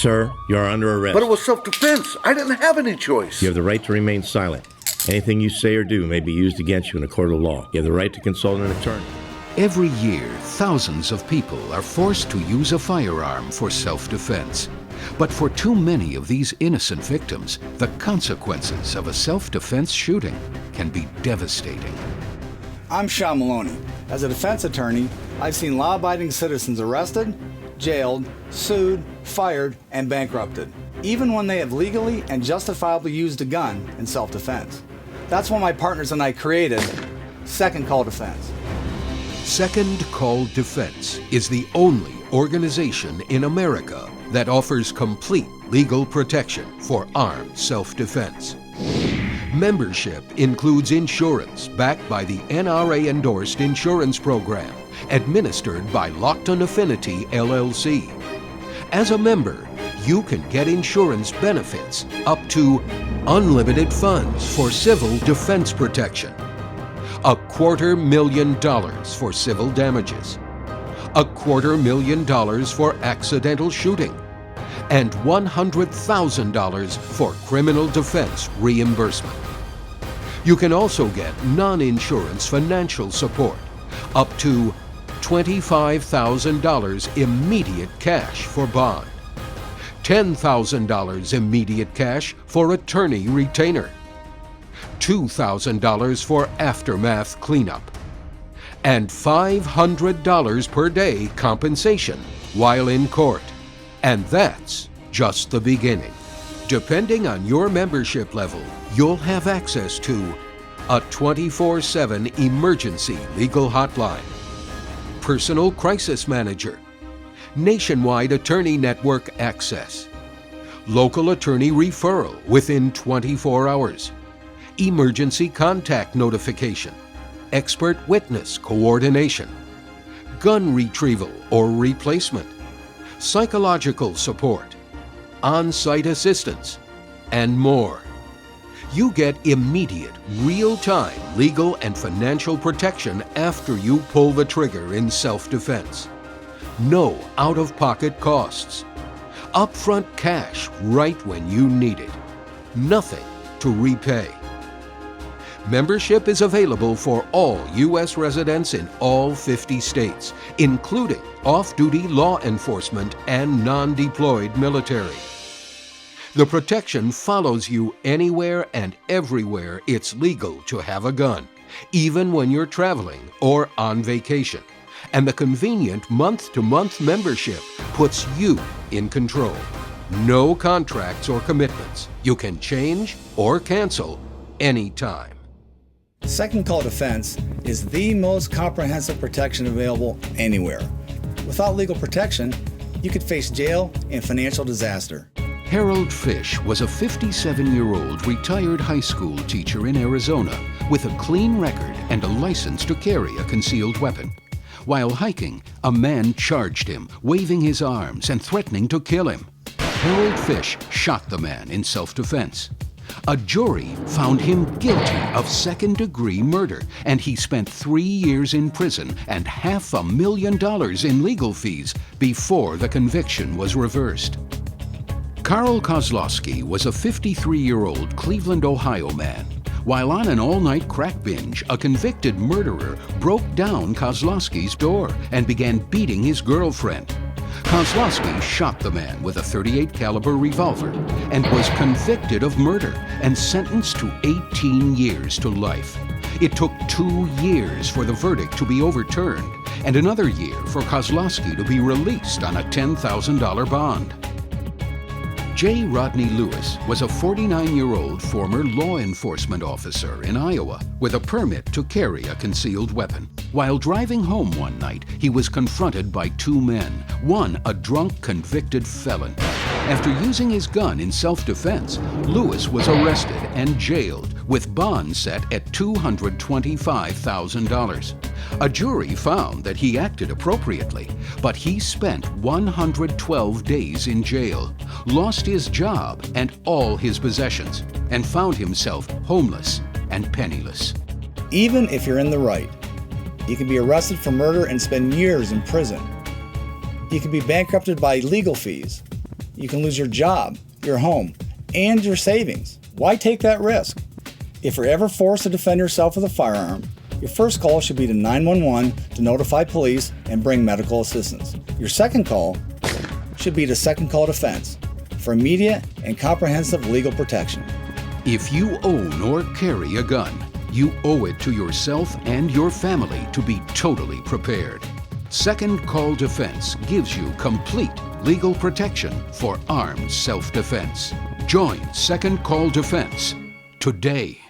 Sir, you are under arrest. But it was self-defense. I didn't have any choice. You have the right to remain silent. Anything you say or do may be used against you in a court of law. You have the right to consult an attorney. Every year, thousands of people are forced to use a firearm for self-defense. But for too many of these innocent victims, the consequences of a self-defense shooting can be devastating. I'm Sean Maloney. As a defense attorney, I've seen law-abiding citizens arrested, jailed, sued, fired, and bankrupted, even when they have legally and justifiably used a gun in self-defense. That's when my partners and I created Second Call Defense. Second Call Defense is the only organization in America that offers complete legal protection for armed self-defense. Membership includes insurance backed by the NRA Endorsed Insurance Program, administered by Lockton Affinity, LLC. As a member, you can get insurance benefits up to unlimited funds for civil defense protection, $250,000 for civil damages, $250,000 for accidental shooting, and $100,000 for criminal defense reimbursement. You can also get non-insurance financial support, up to $25,000 immediate cash for bond, $10,000 immediate cash for attorney retainer, $2,000 for aftermath cleanup, and $500 per day compensation while in court. And that's just the beginning. Depending on your membership level, you'll have access to a 24/7 emergency legal hotline, personal crisis manager, nationwide attorney network access, local attorney referral within 24 hours, emergency contact notification, expert witness coordination, gun retrieval or replacement, psychological support, on-site assistance, and more. You get immediate, real-time legal and financial protection after you pull the trigger in self-defense. No out-of-pocket costs. Upfront cash right when you need it. Nothing to repay. Membership is available for all U.S. residents in all 50 states, including off-duty law enforcement and non-deployed military. The protection follows you anywhere and everywhere it's legal to have a gun, even when you're traveling or on vacation. And the convenient month-to-month membership puts you in control. No contracts or commitments. You can change or cancel anytime. Second Call Defense is the most comprehensive protection available anywhere. Without legal protection, you could face jail and financial disaster. Harold Fish was a 57-year-old retired high school teacher in Arizona with a clean record and a license to carry a concealed weapon. While hiking, a man charged him, waving his arms and threatening to kill him. Harold Fish shot the man in self-defense. A jury found him guilty of second-degree murder, and he spent 3 years in prison and $500,000 in legal fees before the conviction was reversed. Carl Kozlowski was a 53-year-old Cleveland, Ohio man. While on an all-night crack binge, a convicted murderer broke down Kozlowski's door and began beating his girlfriend. Kozlowski shot the man with a .38 caliber revolver and was convicted of murder and sentenced to 18 years to life. It took 2 years for the verdict to be overturned and another year for Kozlowski to be released on a $10,000 bond. J. Rodney Lewis was a 49-year-old former law enforcement officer in Iowa with a permit to carry a concealed weapon. While driving home one night, he was confronted by 2 men, one a drunk convicted felon. After using his gun in self-defense, Lewis was arrested and jailed with bond set at $225,000. A jury found that he acted appropriately, but he spent 112 days in jail, lost his job and all his possessions, and found himself homeless and penniless. Even if you're in the right, you can be arrested for murder and spend years in prison. You can be bankrupted by legal fees. You can lose your job, your home, and your savings. Why take that risk? If you're ever forced to defend yourself with a firearm, your first call should be to 911 to notify police and bring medical assistance. Your second call should be to Second Call Defense for immediate and comprehensive legal protection. If you own or carry a gun, you owe it to yourself and your family to be totally prepared. Second Call Defense gives you complete legal protection for armed self-defense. Join Second Call Defense today.